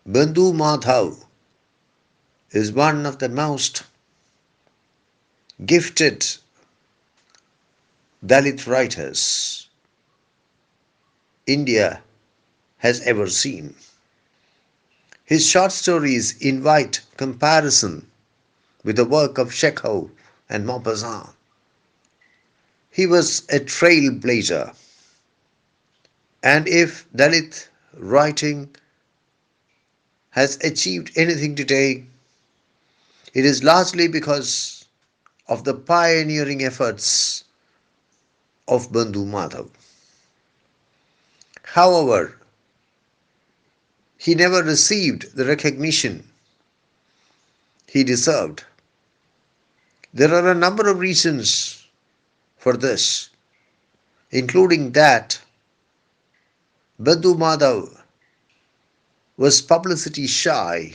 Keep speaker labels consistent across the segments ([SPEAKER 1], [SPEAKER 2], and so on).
[SPEAKER 1] Bandhu Madhav is one of the most gifted Dalit writers India has ever seen. His short stories invite comparison with the work of Chekhov and Maupassant. He was a trailblazer, and if Dalit writing has achieved anything today, it is largely because of the pioneering efforts of Bandhu Madhav. However, he never received the recognition he deserved. There are a number of reasons for this, including that Bandhu Madhav was publicity shy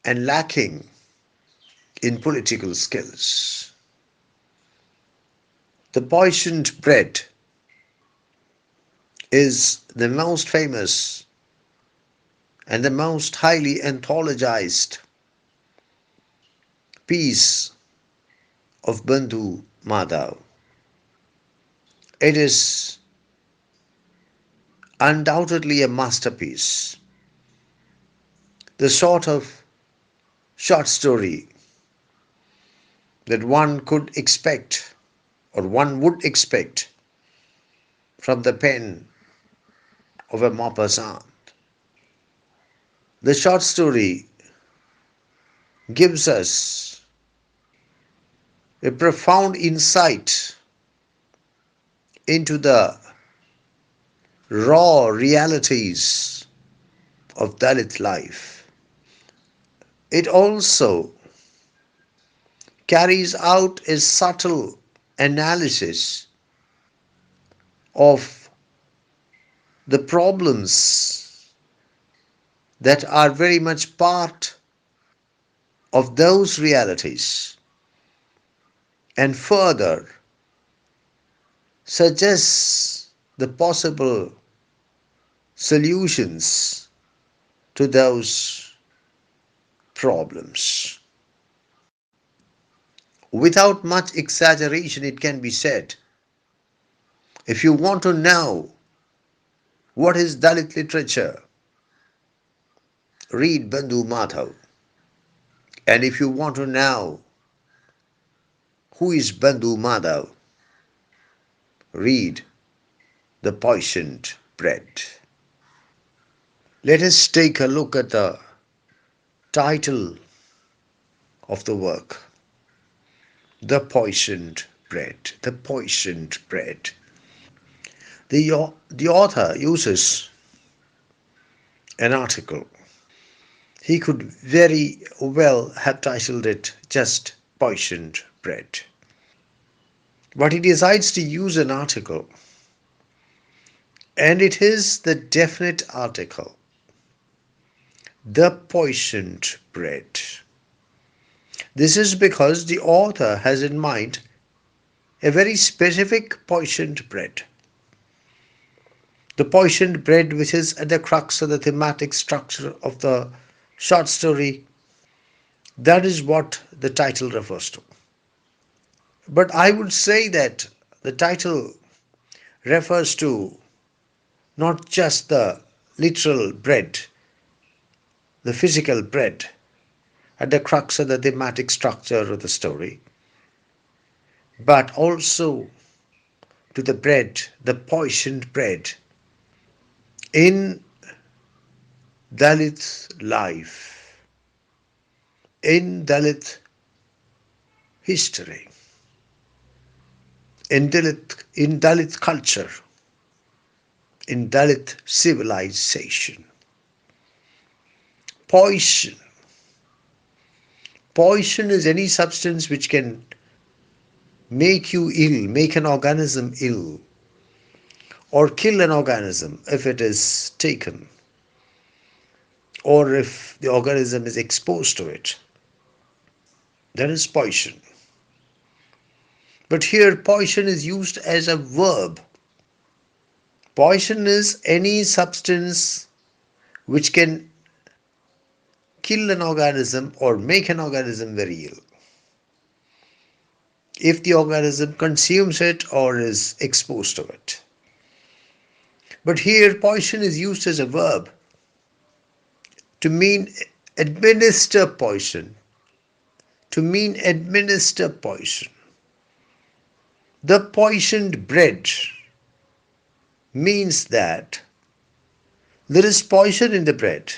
[SPEAKER 1] and lacking in political skills. The Poisoned Bread is the most famous and the most highly anthologized piece of Bandhu Madhav. It is undoubtedly a masterpiece, the sort of short story that one could expect or one would expect from the pen of a Maupassant. The short story gives us a profound insight into the raw realities of Dalit life. It also carries out a subtle analysis of the problems that are very much part of those realities, and further suggests the possible solutions to those problems. Without much exaggeration, it can be said, if you want to know what is Dalit literature, read Bandhu Madhav. And if you want to know who is Bandhu Madhav, read The Poisoned Bread. Let us take a look at the title of the work, The Poisoned Bread. The Poisoned Bread. The author uses an article. He could very well have titled it just Poisoned Bread. But he decides to use an article, and it is the definite article, The Poisoned Bread. This is because the author has in mind a very specific poisoned bread. The poisoned bread which is at the crux of the thematic structure of the short story. That is what the title refers to. But I would say that the title refers to not just the literal bread, the physical bread, at the crux of the thematic structure of the story, but also to the bread, the poisoned bread, in Dalit life, in Dalit history, in Dalit culture, in Dalit civilization. Poison. Poison is any substance which can make you ill, make an organism ill, or kill an organism if it is taken, or if the organism is exposed to it. That is poison. But here poison is used as a verb. Poison is any substance which can kill an organism or make an organism very ill if the organism consumes it or is exposed to it. But here, poison is used as a verb to mean administer poison, to mean administer poison. The poisoned bread means that there is poison in the bread.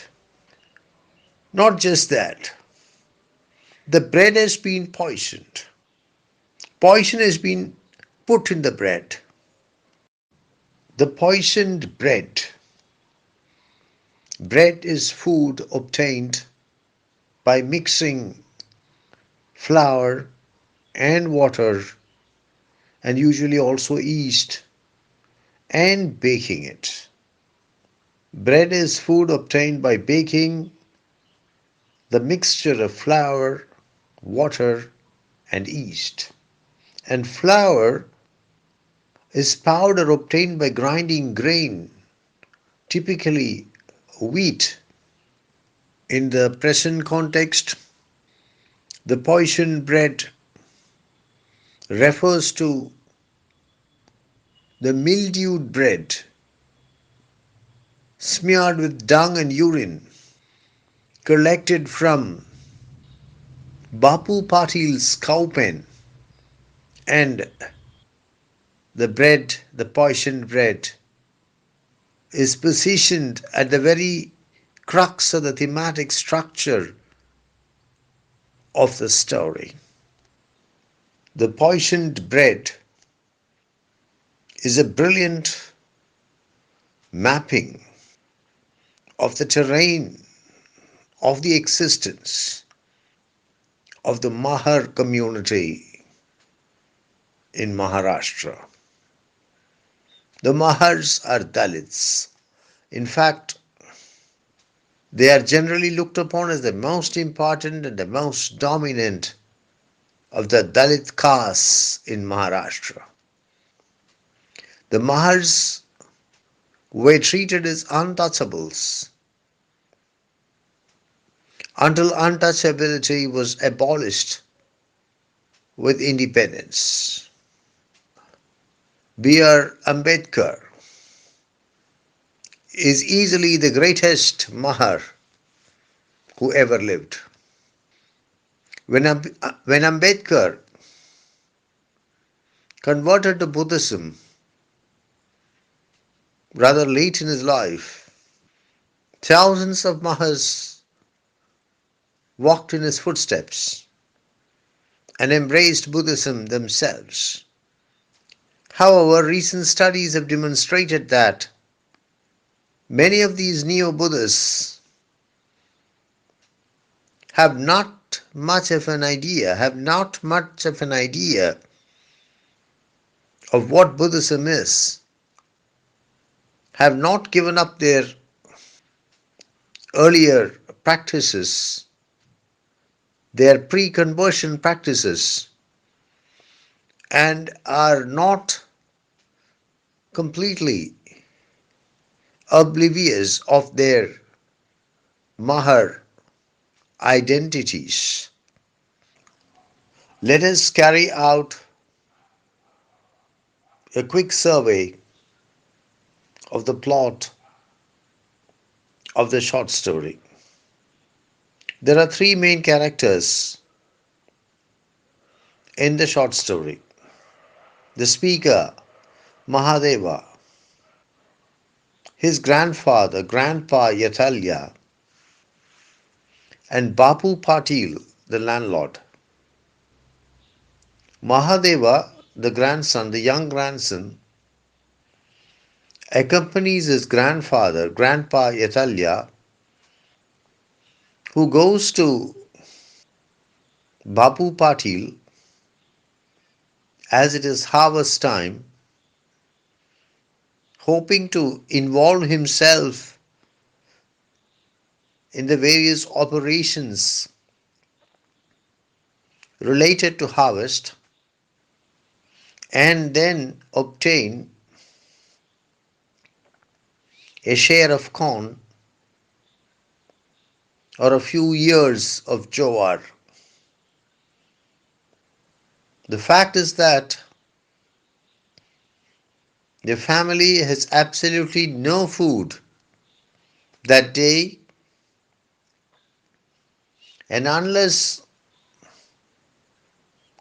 [SPEAKER 1] Not just that, the bread has been poisoned. Poison has been put in the bread. The poisoned bread. Bread is food obtained by mixing flour and water and usually also yeast and baking it. Bread is food obtained by baking the mixture of flour, water, and yeast. And flour is powder obtained by grinding grain, typically wheat. In the present context, the poisoned bread refers to the mildewed bread smeared with dung and urine collected from Bapu Patil's cow pen, and the bread, the poisoned bread, is positioned at the very crux of the thematic structure of the story. The poisoned bread is a brilliant mapping of the terrain of the existence of the Mahar community in Maharashtra. The Mahars are Dalits. In fact, they are generally looked upon as the most important and the most dominant of the Dalit castes in Maharashtra. The Mahars were treated as untouchables until untouchability was abolished with independence. B.R. Ambedkar is easily the greatest Mahar who ever lived. When Ambedkar converted to Buddhism rather late in his life, thousands of Mahars walked in his footsteps and embraced Buddhism themselves. However, recent studies have demonstrated that many of these neo-Buddhists have not much of an idea of what Buddhism is, have not given up their earlier practices, their pre-conversion practices, and are not completely oblivious of their Mahar identities. Let us carry out a quick survey of the plot of the short story. There are three main characters in the short story. The speaker, Mahadeva, his grandfather, Grandpa Yatalya, and Bapu Patil, the landlord. Mahadeva, the grandson, the young grandson, accompanies his grandfather, Grandpa Yatalya, who goes to Bapu Patil as it is harvest time, hoping to involve himself in the various operations related to harvest and then obtain a share of corn or a few years of jowar. The fact is that the family has absolutely no food that day, and unless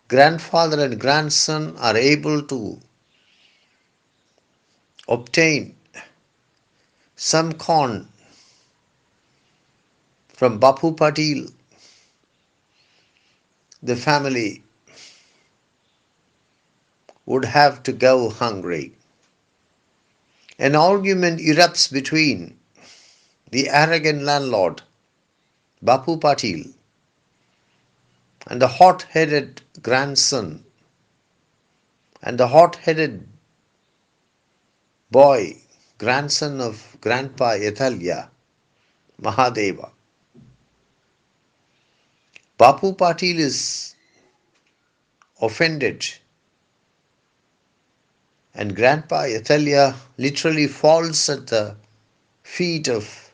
[SPEAKER 1] grandfather and grandson are able to obtain some corn from Bapu Patil, the family would have to go hungry. An argument erupts between the arrogant landlord, Bapu Patil, and the hot-headed grandson and the hot-headed boy, grandson of Grandpa Yathalya, Mahadeva. Bapu Patil is offended, and Grandpa Yathalya literally falls at the feet of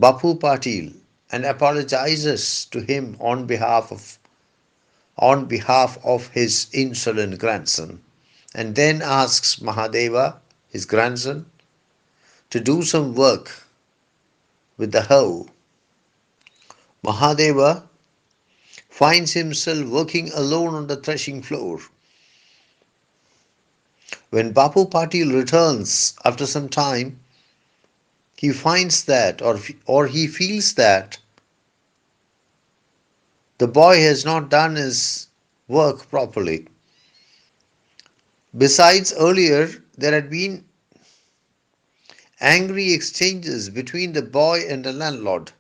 [SPEAKER 1] Bapu Patil and apologizes to him on behalf of his insolent grandson, and then asks Mahadeva, his grandson, to do some work with the hoe. Mahadeva finds himself working alone on the threshing floor. When Bapu Patil returns after some time, he finds that, or he feels that, the boy has not done his work properly. Besides, earlier there had been angry exchanges between the boy and the landlord.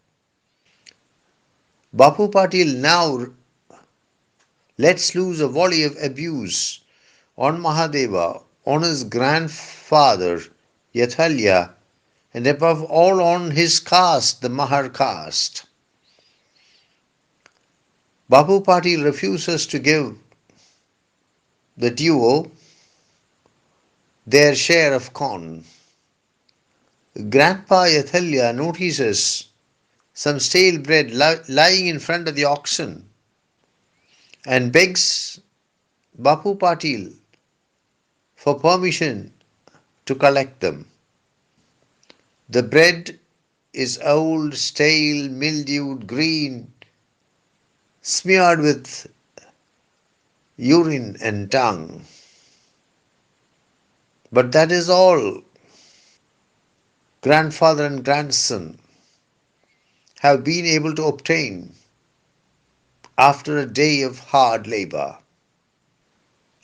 [SPEAKER 1] Bapu Patil now lets loose a volley of abuse on Mahadeva, on his grandfather Yathalya, and above all on his caste, the Mahar caste. Bapu Patil refuses to give the duo their share of corn. Grandpa Yathalya notices some stale bread lying in front of the oxen and begs Bapu Patil for permission to collect them. The bread is old, stale, mildewed, green, smeared with urine and dung. But that is all grandfather and grandson have been able to obtain after a day of hard labor.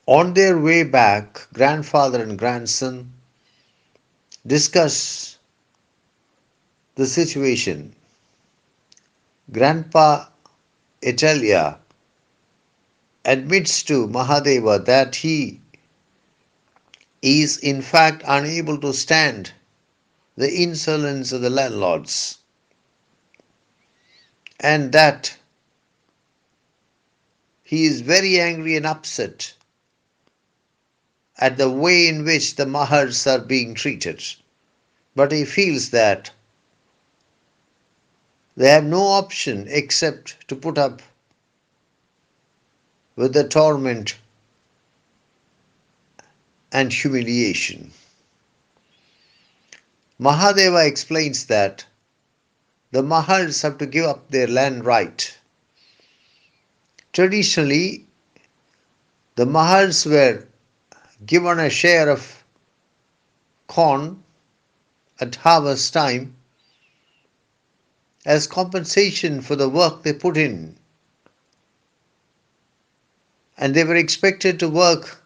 [SPEAKER 1] On their way back, grandfather and grandson discuss the situation. Grandpa Italia admits to Mahadeva that he is in fact unable to stand the insolence of the landlords, and that he is very angry and upset at the way in which the Mahars are being treated. But he feels that they have no option except to put up with the torment and humiliation. Mahadeva explains that the Mahars have to give up their land right. Traditionally, the Mahars were given a share of corn at harvest time as compensation for the work they put in, and they were expected to work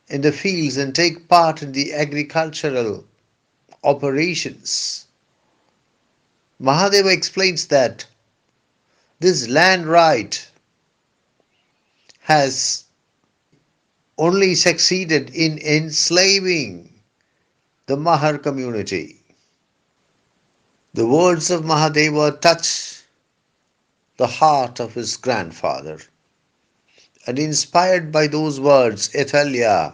[SPEAKER 1] in the fields and take part in the agricultural operations. Mahadeva explains that this land right has only succeeded in enslaving the Mahar community. The words of Mahadeva touch the heart of his grandfather, and inspired by those words, Ethalia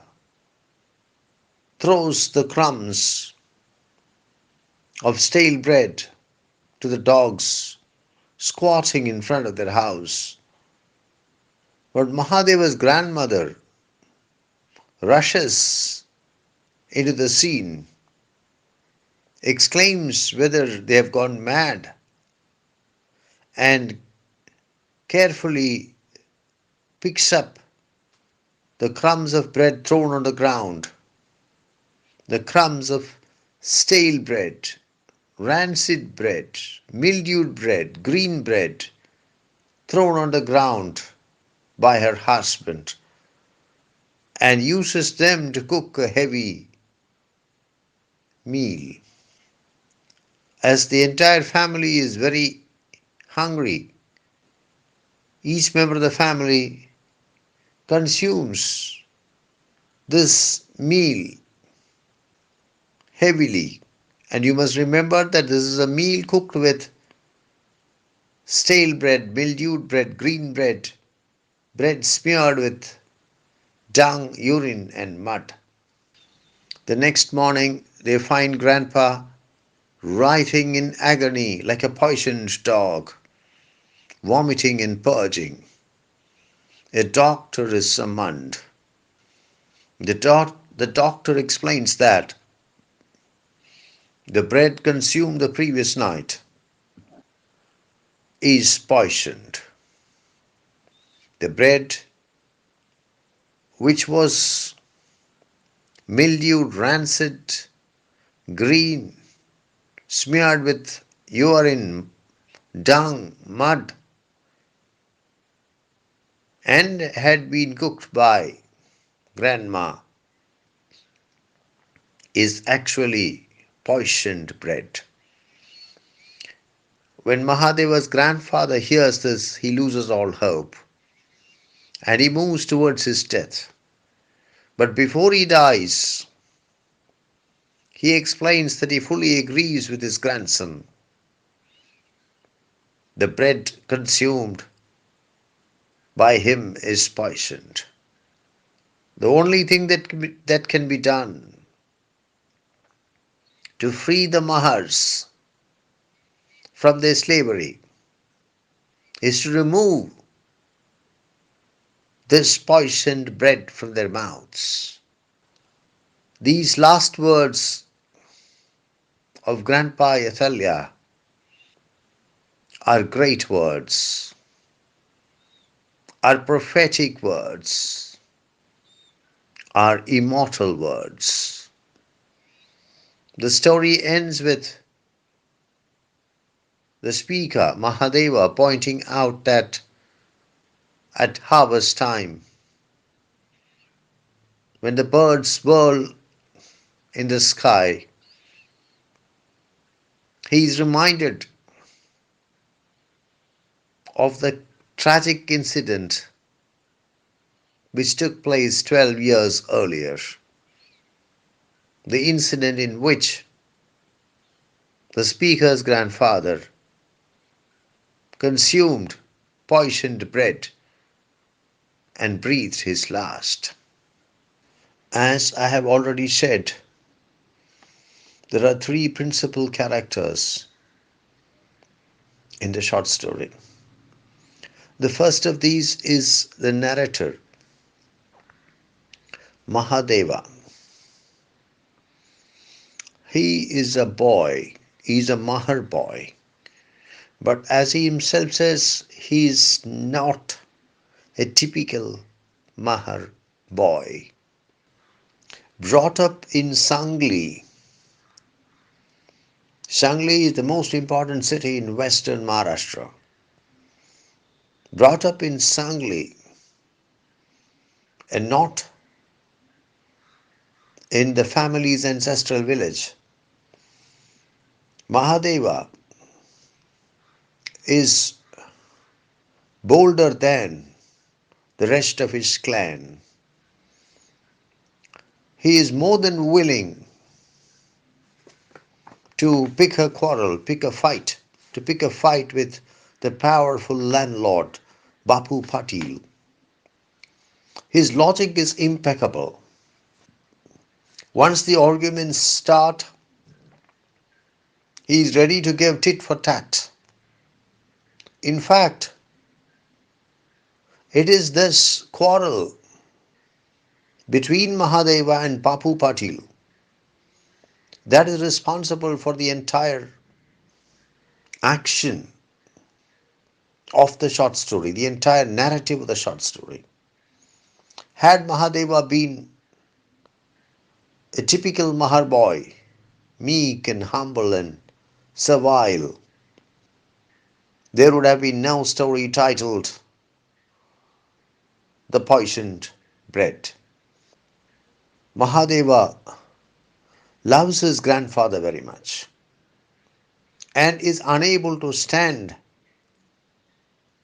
[SPEAKER 1] throws the crumbs of stale bread to the dogs squatting in front of their house. But Mahadeva's grandmother rushes into the scene, exclaims whether they have gone mad, and carefully picks up the crumbs of bread thrown on the ground, the crumbs of stale bread, rancid bread, mildewed bread, green bread, thrown on the ground by her husband, and uses them to cook a heavy meal. As the entire family is very hungry, each member of the family consumes this meal heavily. And you must remember that this is a meal cooked with stale bread, mildewed bread, green bread, bread smeared with dung, urine, and mud. The next morning, they find Grandpa writhing in agony like a poisoned dog, vomiting and purging. A doctor is summoned. The doctor explains that the bread consumed the previous night is poisoned. The bread, which was mildewed, rancid, green, smeared with urine, dung, mud, and had been cooked by Grandma, is actually poisoned bread. When Mahadeva's grandfather hears this, he loses all hope and he moves towards his death. But before he dies, he explains that he fully agrees with his grandson. The bread consumed by him is poisoned. The only thing that can be done to free the Mahars from their slavery is to remove this poisoned bread from their mouths. These last words of Grandpa Yathalya are great words, are prophetic words, are immortal words. The story ends with the speaker, Mahadeva, pointing out that at harvest time, when the birds whirl in the sky, he is reminded of the tragic incident which took place 12 years earlier. The incident in which the speaker's grandfather consumed poisoned bread and breathed his last. As I have already said, there are three principal characters in the short story. The first of these is the narrator, Mahadeva. He is a boy, he is a Mahar boy. But as he himself says, he is not a typical Mahar boy. Brought up in Sangli. Sangli is the most important city in western Maharashtra. Brought up in Sangli and not in the family's ancestral village. Mahadeva is bolder than the rest of his clan. He is more than willing to pick a quarrel, to pick a fight with the powerful landlord, Bapu Patil. His logic is impeccable. Once the arguments start, He is ready to give tit for tat. In fact, it is this quarrel between Mahadeva and Bapu Patil that is responsible for the entire action of the short story, the entire narrative of the short story. Had Mahadeva been a typical Mahar boy, meek and humble and servile, there would have been no story titled The Poisoned Bread. Mahadeva loves his grandfather very much and is unable to stand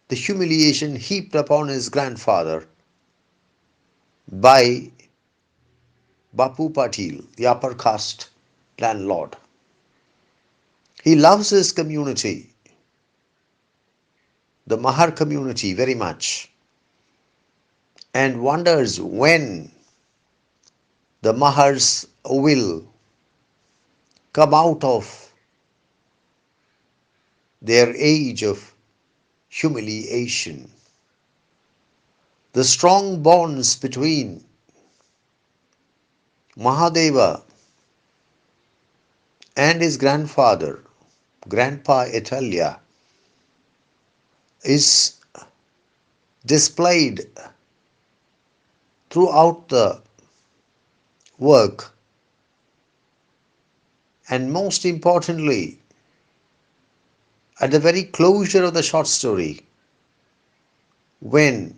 [SPEAKER 1] the humiliation heaped upon his grandfather by Bapu Patil, the upper caste landlord. He loves his community, the Mahar community, very much, and wonders when the Mahars will come out of their age of humiliation. The strong bonds between Mahadeva and his grandfather, Grandpa Italia, is displayed throughout the work, and most importantly, at the very closure of the short story, when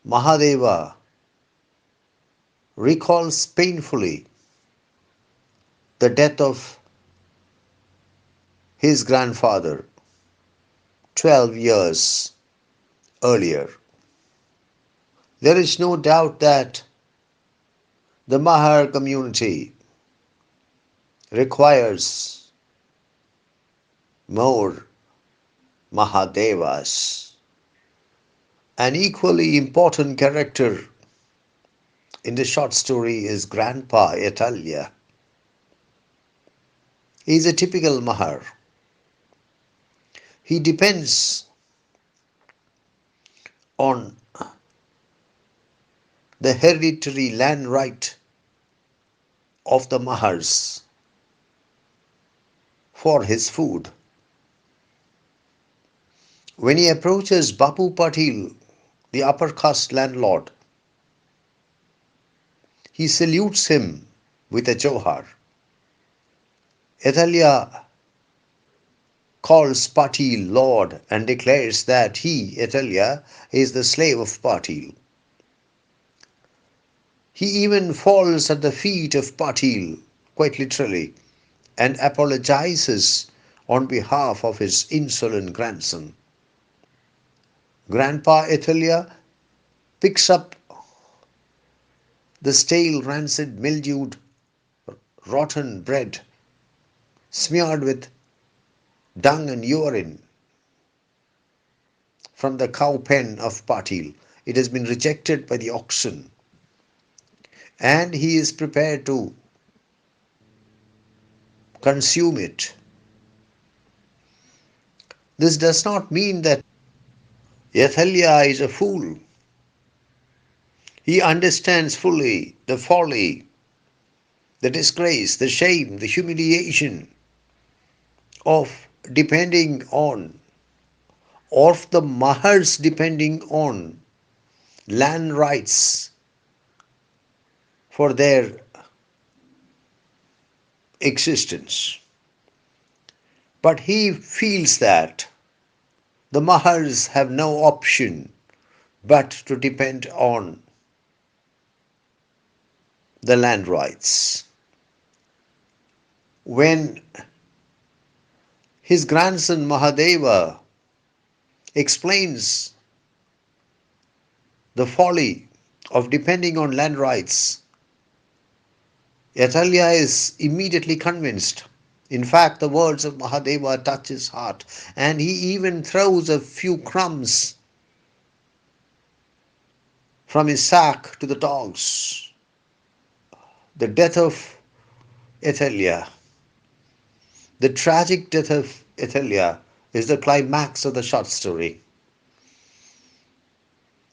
[SPEAKER 1] Mahadeva recalls painfully the death of his grandfather 12 years earlier. There is no doubt that the Mahar community requires more Mahadevas. An equally important character in the short story is Grandpa Italia. He is a typical Mahar. He depends on the hereditary land right of the Mahars for his food. When he approaches Bapu Patil, the upper caste landlord, he salutes him with a johar. Italia calls Patil Lord and declares that he, Italia, is the slave of Patil. He even falls at the feet of Patil, quite literally, and apologizes on behalf of his insolent grandson. Grandpa Italia picks up the stale, rancid, mildewed, rotten bread smeared with dung and urine from the cow pen of Patil. It has been rejected by the oxen, and he is prepared to consume it. This does not mean that Yathalya is a fool. He understands fully the folly, the disgrace, the shame, the humiliation of depending on, of the Mahars depending on land rights for their existence. But he feels that the Mahars have no option but to depend on the land rights. When his grandson Mahadeva explains the folly of depending on land rights, Yathalya is immediately convinced. In fact, the words of Mahadeva touch his heart, and he even throws a few crumbs from his sack to the dogs. The death of Yathalya The tragic death of Athelia is the climax of the short story.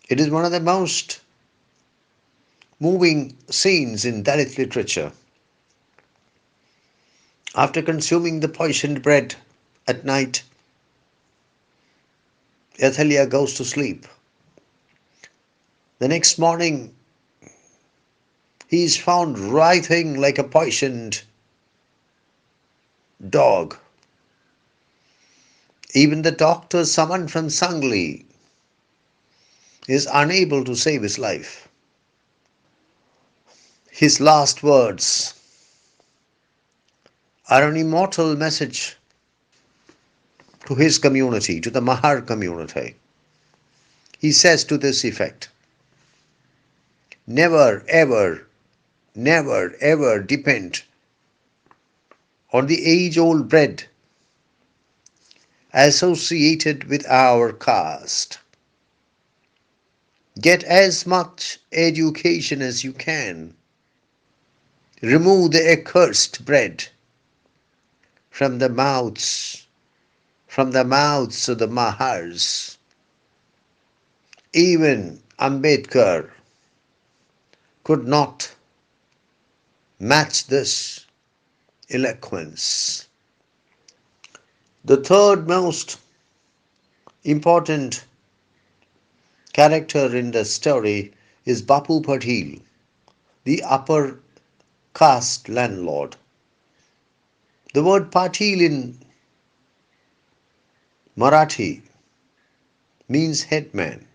[SPEAKER 1] It is one of the most moving scenes in Dalit literature. After consuming the poisoned bread at night, Athelia goes to sleep. The next morning, he is found writhing like a poisoned dog. Even the doctor summoned from Sangli is unable to save his life. His last words are an immortal message to his community, to the Mahar community. He says to this effect, never ever, never ever depend on the age-old bread associated with our caste. Get as much education as you can. Remove the accursed bread from the mouths, of the Mahars. Even Ambedkar could not match this eloquence. The third most important character in the story is Bapu Patil, the upper caste landlord. The word Patil in Marathi means headman.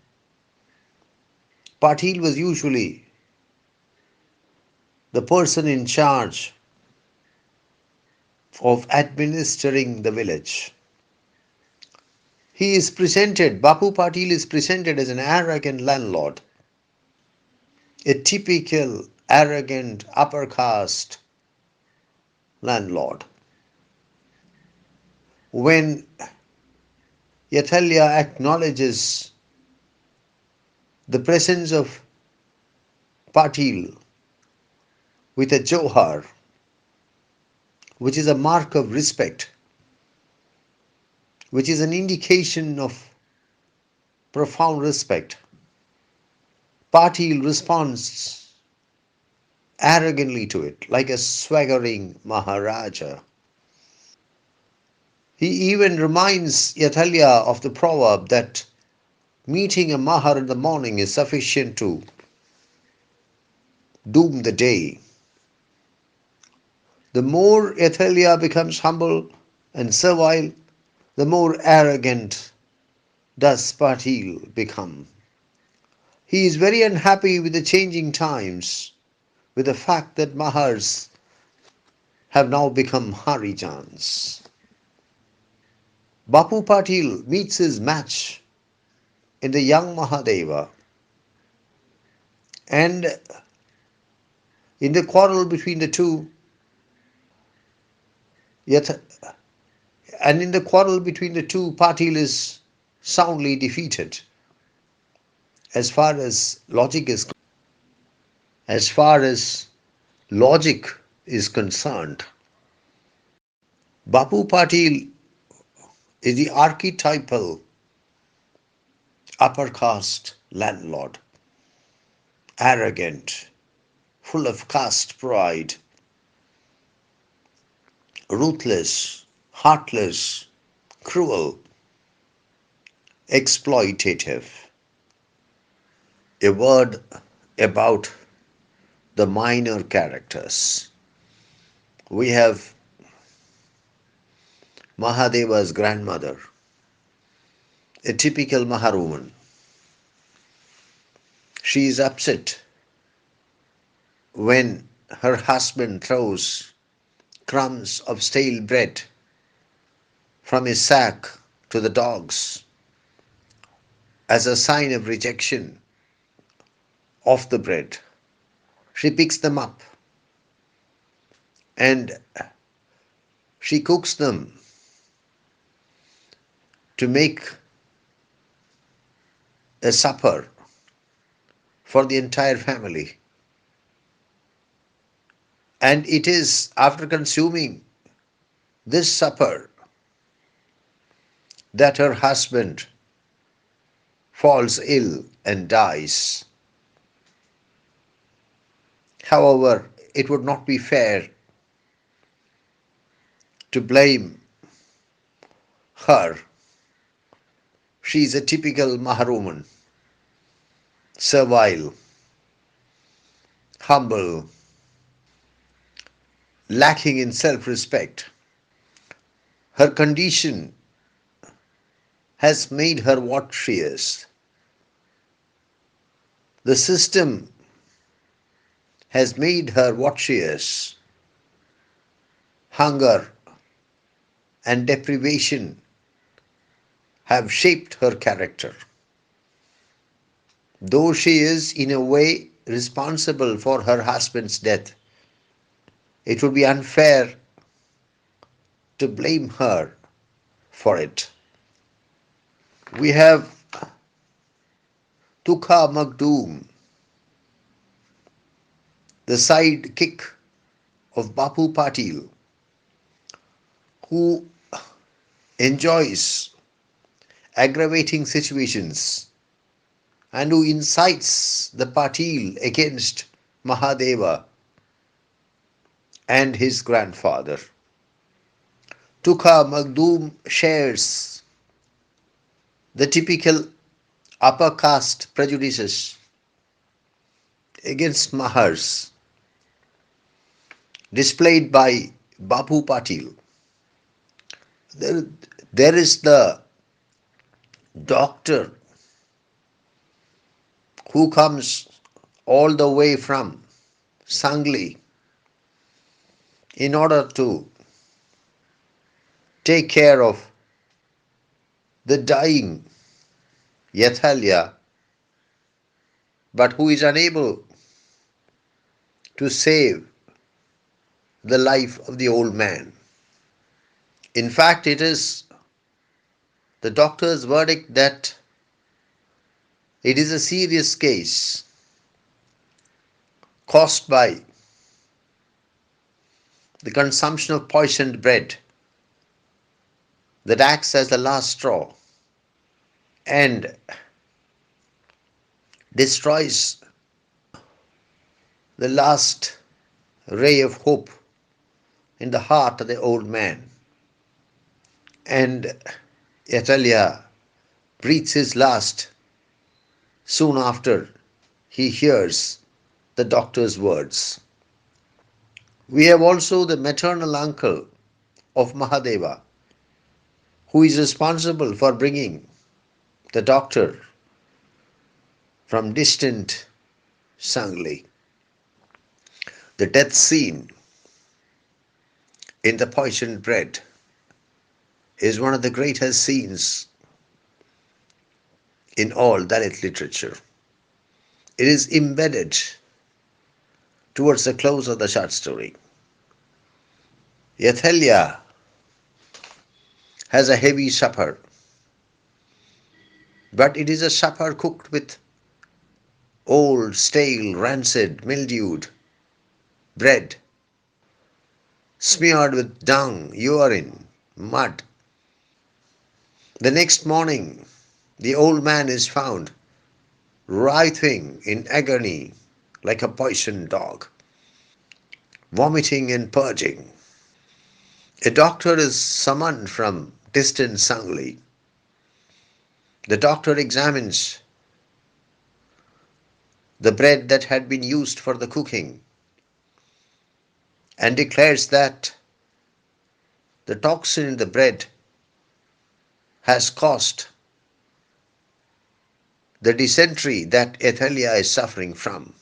[SPEAKER 1] Patil was usually the person in charge of administering the village. Bapu Patil is presented as an arrogant landlord, a typical arrogant upper caste landlord. When Yathalya acknowledges the presence of Patil with a johar, which is a mark of respect, which is an indication of profound respect, Patil responds arrogantly to it, like a swaggering Maharaja. He even reminds Yathalya of the proverb that meeting a Mahar in the morning is sufficient to doom the day. The more Yathalya becomes humble and servile, the more arrogant does Patil become. He is very unhappy with the changing times, with the fact that Mahars have now become Harijans. Bapu Patil meets his match in the young Mahadeva, and in the quarrel between the two, yet Patil is soundly defeated. As far as logic is as far as logic is concerned, Bapu Patil is the archetypal upper caste landlord, arrogant, full of caste pride, ruthless, heartless, cruel, exploitative. A word about the minor characters. We have Mahadeva's grandmother, a typical Mahar woman. She is upset when her husband throws crumbs of stale bread from his sack to the dogs as a sign of rejection of the bread. She picks them up and she cooks them to make a supper for the entire family. And it is after consuming this supper that her husband falls ill and dies. However, it would not be fair to blame her. She is a typical Mahar woman, servile, humble, lacking in self respect. Her condition has made her what she is. The system has made her what she is. Hunger and deprivation have shaped her character. Though she is, in a way, responsible for her husband's death, it would be unfair to blame her for it. We have Tukha Magdoom, the sidekick of Bapu Patil, who enjoys aggravating situations and who incites the Patil against Mahadeva and his grandfather. Tukha Magdoom shares the typical upper caste prejudices against Mahars displayed by Bapu Patil. There is the doctor who comes all the way from Sangli in order to take care of the dying Yathalya, but who is unable to save the life of the old man. In fact, it is the doctor's verdict that it is a serious case caused by the consumption of poisoned bread that acts as the last straw and destroys the last ray of hope in the heart of the old man. And Yathalya breathes his last soon after he hears the doctor's words. We have also the maternal uncle of Mahadeva, who is responsible for bringing the doctor from distant Sangli. The death scene in the poisoned bread is one of the greatest scenes in all Dalit literature. It is embedded towards the close of the short story. Yathalya has a heavy supper, but it is a supper cooked with old, stale, rancid, mildewed bread, smeared with dung, urine, mud. The next morning, the old man is found writhing in agony like a poisoned dog, vomiting and purging. A doctor is summoned from distant Sangli. The doctor examines the bread that had been used for the cooking and declares that the toxin in the bread has caused the dysentery that Yathalya is suffering from.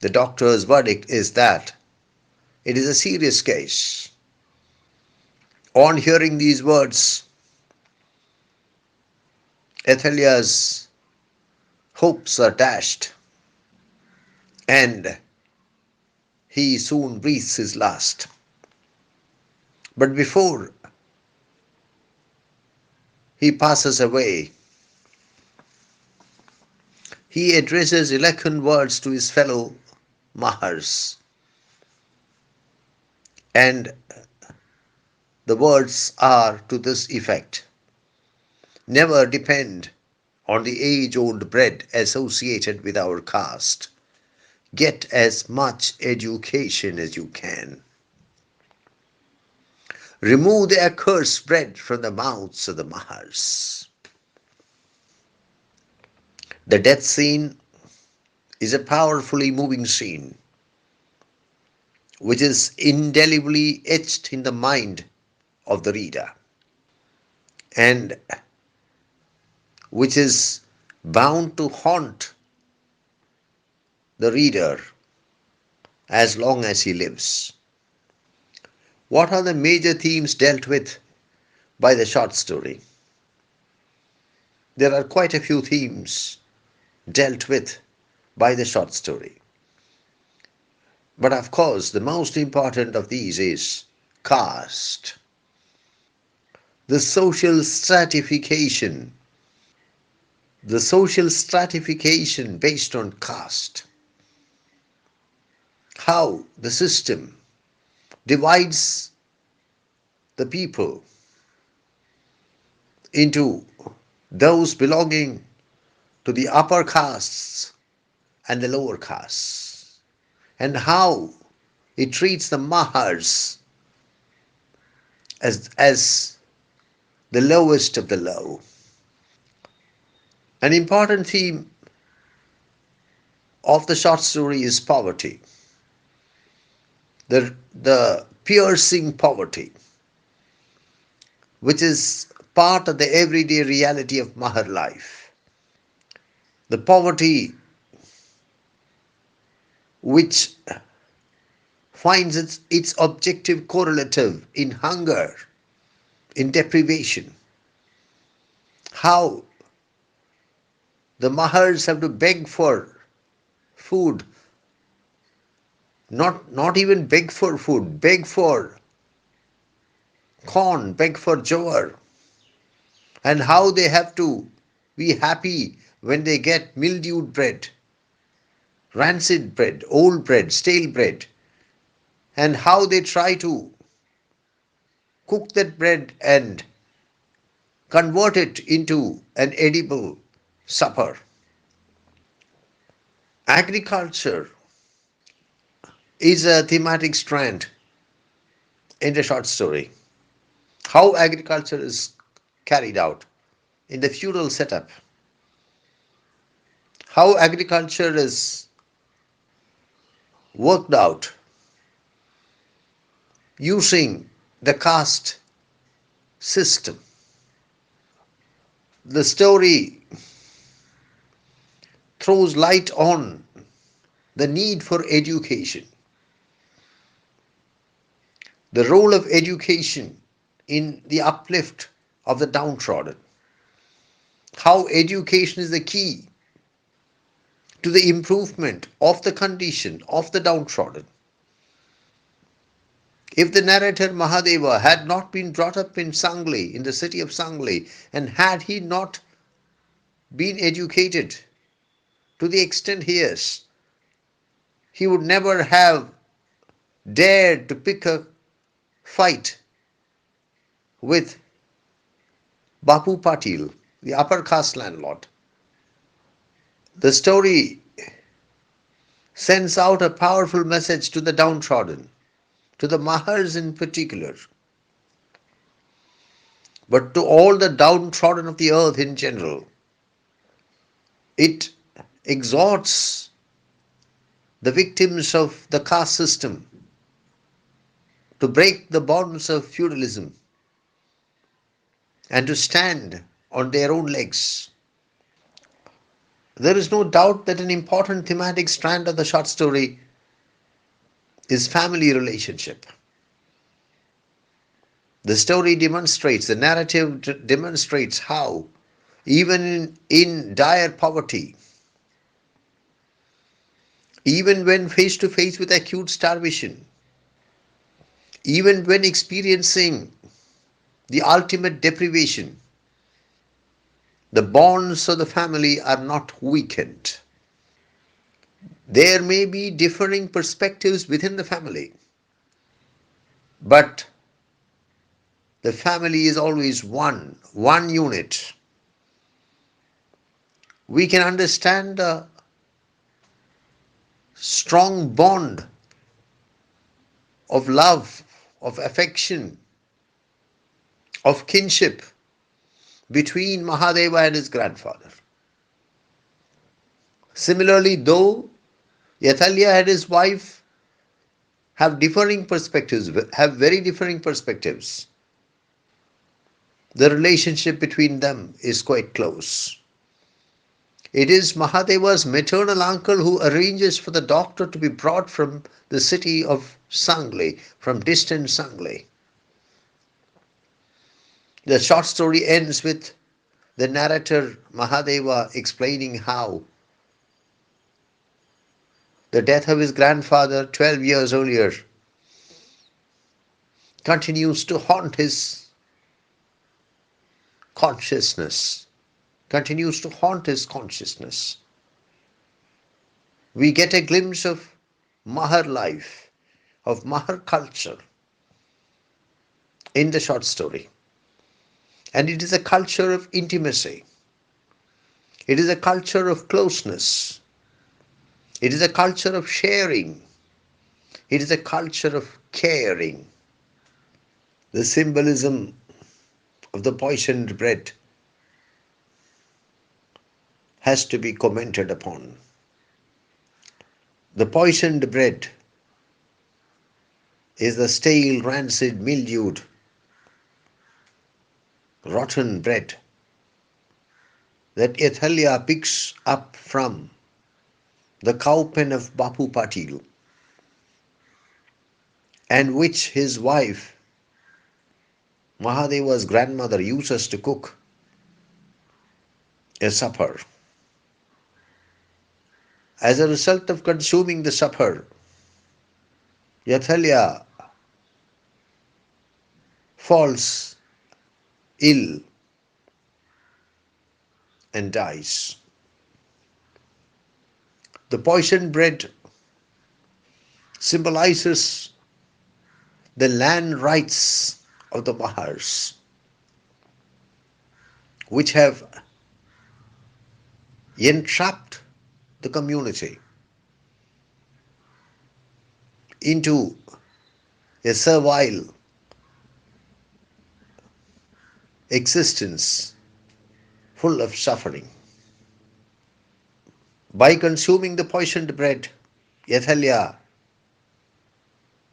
[SPEAKER 1] The doctor's verdict is that it is a serious case. On hearing these words, Yathalya's hopes are dashed and he soon breathes his last. But before he passes away, he addresses eloquent words to his fellow Mahars and The words are to this effect: never depend on the age old bread associated with our caste. Get as much education as you can. Remove the accursed bread from the mouths of the Mahars. The death scene is a powerfully moving scene which is indelibly etched in the mind of the reader and which is bound to haunt the reader as long as he lives. What are the major themes dealt with by the short story? There are quite a few themes dealt with by the short story. But of course, the most important of these is caste, the social stratification, the social stratification based on caste, how the system divides the people into those belonging to the upper castes and the lower castes, and how it treats the Mahars as the lowest of the low. An important theme of the short story is poverty, the piercing poverty, which is part of the everyday reality of Mahar life. The poverty which finds its objective correlative in hunger, in deprivation. How the Mahars have to beg for food, not even beg for food, beg for corn, beg for jowar, and how they have to be happy when they get mildewed bread, rancid bread, old bread, stale bread, and how they try to cook that bread and convert it into an edible supper. Agriculture is a thematic strand in the short story. How agriculture is carried out in the feudal setup, how agriculture is worked out using the caste system. The story throws light on the need for education, the role of education in the uplift of the downtrodden, how education is the key to the improvement of the condition of the downtrodden. If the narrator Mahadeva had not been brought up in Sangli, in the city of Sangli, and had he not been educated to the extent he is, he would never have dared to pick a fight with Bapu Patil, the upper caste landlord. The story sends out a powerful message to the downtrodden, to the Mahars in particular, but to all the downtrodden of the earth in general. It exhorts the victims of the caste system to break the bonds of feudalism and to stand on their own legs. There is no doubt that an important thematic strand of the short story is family relationship. The story demonstrates, the narrative demonstrates how, even in dire poverty, even when face to face with acute starvation, even when experiencing the ultimate deprivation, the bonds of the family are not weakened. There may be differing perspectives within the family, but The family is always one unit. We can understand the strong bond of love, of affection, of kinship between Mahadeva and his grandfather. Similarly, though Yathalya and his wife have very differing perspectives, the relationship between them is quite close. It is Mahadeva's maternal uncle who arranges for the doctor to be brought from the city of Sangle, from distant Sangle. The short story ends with the narrator Mahadeva explaining how the death of his grandfather 12 years earlier continues to haunt his consciousness, continues to haunt his consciousness. We get a glimpse of Mahar life, of Mahar culture in the short story. And it is a culture of intimacy. It is a culture of closeness. It is a culture of sharing. It is a culture of caring. The symbolism of the poisoned bread has to be commented upon. The poisoned bread is the stale, rancid, mildewed, rotten bread that Yathalya picks up from the cowpen of Bapu Patil, and which his wife, Mahadeva's grandmother, uses to cook a supper. As a result of consuming the supper, Yathalya falls ill and dies. The poisoned bread symbolizes the land rights of the Mahars, which have entrapped the community into a servile existence full of suffering. By consuming the poisoned bread, Yathalya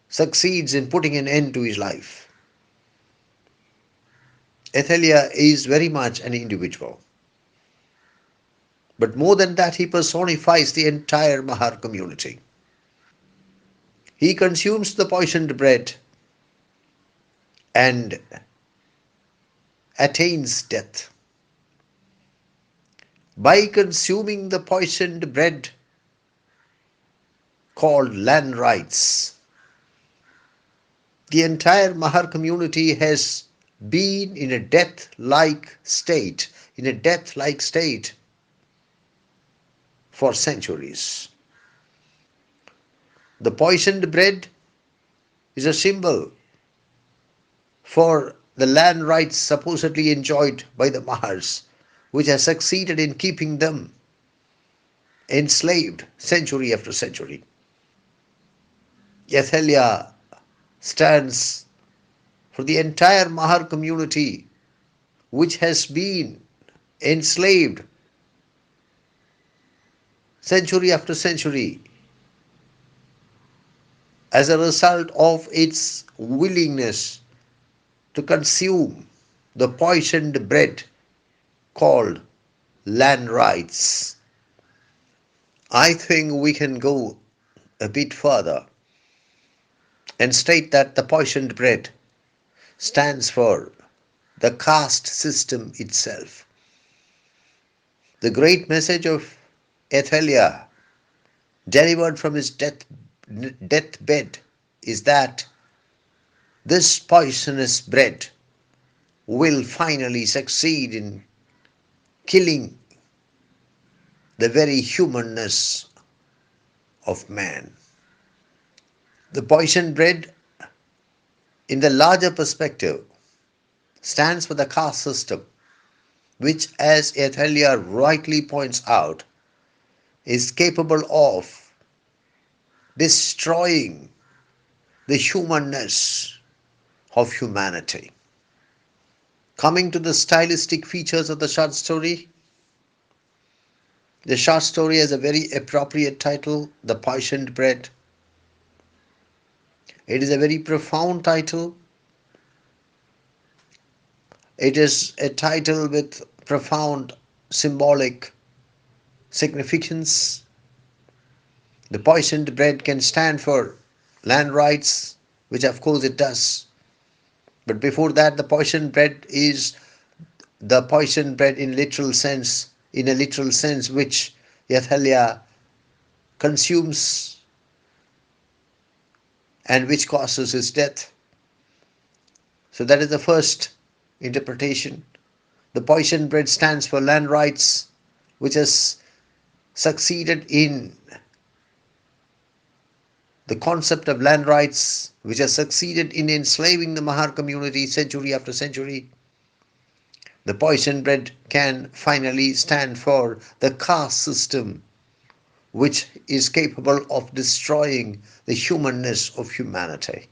[SPEAKER 1] succeeds in putting an end to his life. Yathalya is very much an individual. But more than that, he personifies the entire Mahar community. He consumes the poisoned bread and attains death. By consuming the poisoned bread called land rights, the entire Mahar community has been in a death-like state, for centuries. The poisoned bread is a symbol for the land rights supposedly enjoyed by the Mahars, which has succeeded in keeping them enslaved century after century. Yathalya stands for the entire Mahar community, which has been enslaved century after century as a result of its willingness to consume the poisoned bread called land rights. I think we can go a bit further and state that the poisoned bread stands for the caste system itself. The great message of Yathalya, delivered from his deathbed, is that this poisonous bread will finally succeed in killing the very humanness of man. The poisoned bread, in the larger perspective, stands for the caste system, which, as Athalia rightly points out, is capable of destroying the humanness of humanity. Coming to the stylistic features of the short story has a very appropriate title, The Poisoned Bread. It is a very profound title. It is a title with profound symbolic significance. The poisoned bread can stand for land rights, which of course it does. But before that, the poisoned bread is the poisoned bread in a literal sense, which Yathalia consumes and which causes his death. So that is the first interpretation. The poisoned bread stands for land rights, which has succeeded in the concept of land rights, which has succeeded in enslaving the Mahar community century after century. The poisoned bread can finally stand for the caste system, which is capable of destroying the humanness of humanity.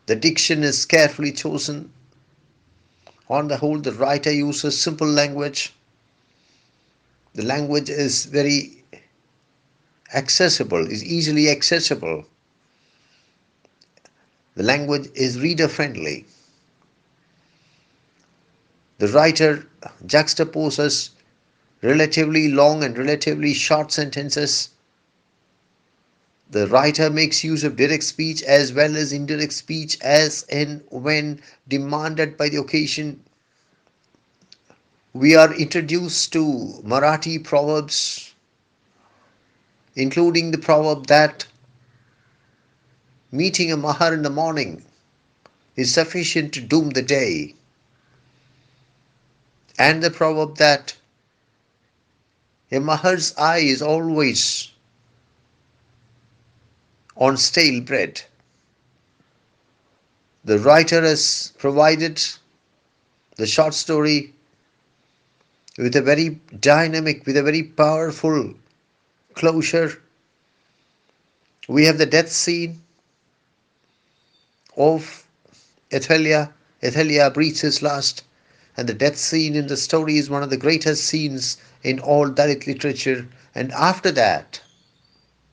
[SPEAKER 1] The diction is carefully chosen. On the whole, the writer uses simple language. The language is very accessible, is easily accessible. The language is reader friendly. The writer juxtaposes relatively long and relatively short sentences. The writer makes use of direct speech as well as indirect speech as and when demanded by the occasion. We are introduced to Marathi proverbs, including the proverb that meeting a Mahar in the morning is sufficient to doom the day, and the proverb that a Mahar's eye is always on stale bread. The writer has provided the short story with a very dynamic, with a very powerful closure. We have the death scene of Athalia. Athalia breathes his last, and the death scene in the story is one of the greatest scenes in all Dalit literature. And after that,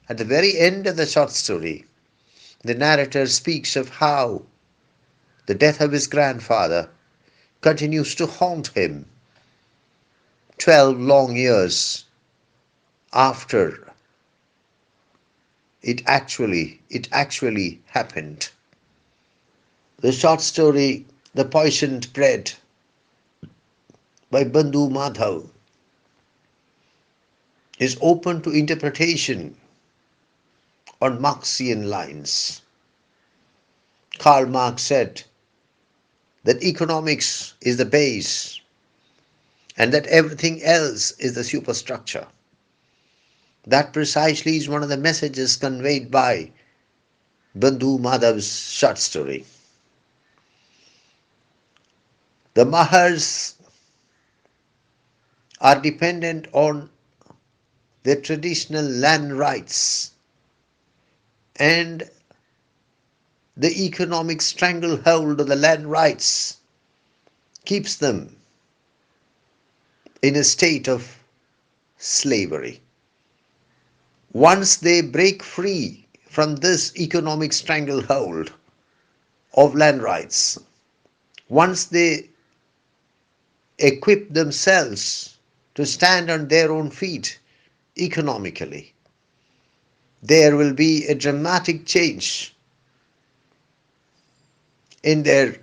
[SPEAKER 1] at the very end of the short story, the narrator speaks of how the death of his grandfather continues to haunt him 12 long years after it actually happened. The short story The Poisoned Bread by Bandhu Madhav is open to interpretation on Marxian lines. Karl Marx said that economics is the base and that everything else is the superstructure. That precisely is one of the messages conveyed by Bandhu Madhav's short story. The Mahars are dependent on their traditional land rights, and the economic stranglehold of the land rights keeps them in a state of slavery. Once they break free from this economic stranglehold of land rights, once they equip themselves to stand on their own feet economically, there will be a dramatic change in their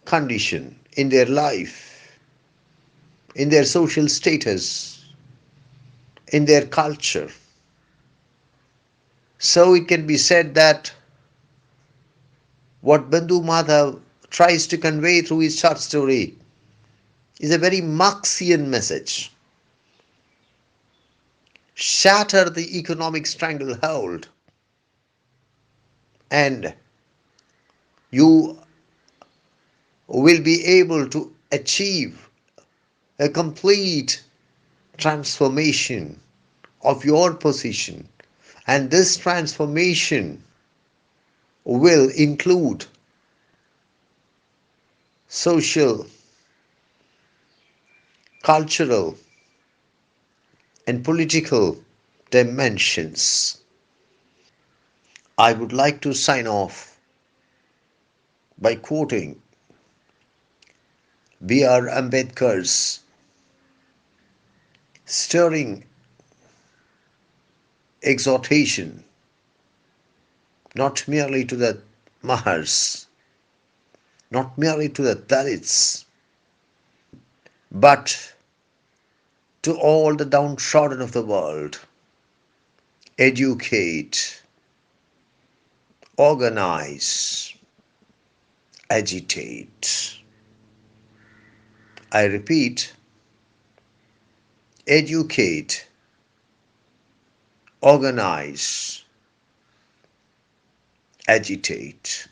[SPEAKER 1] condition, in their life, in their social status, in their culture. So it can be said that what Bandhu Madhav tries to convey through his short story is a very Marxian message. Shatter the economic stranglehold and You will be able to achieve a complete transformation of your position, and this transformation will include social, cultural, and political dimensions. I would like to sign off by quoting B.R. Ambedkar's stirring exhortation, not merely to the Mahars, not merely to the Dalits, but to all the downtrodden of the world. Educate, organize, agitate. I repeat, educate, organize, agitate.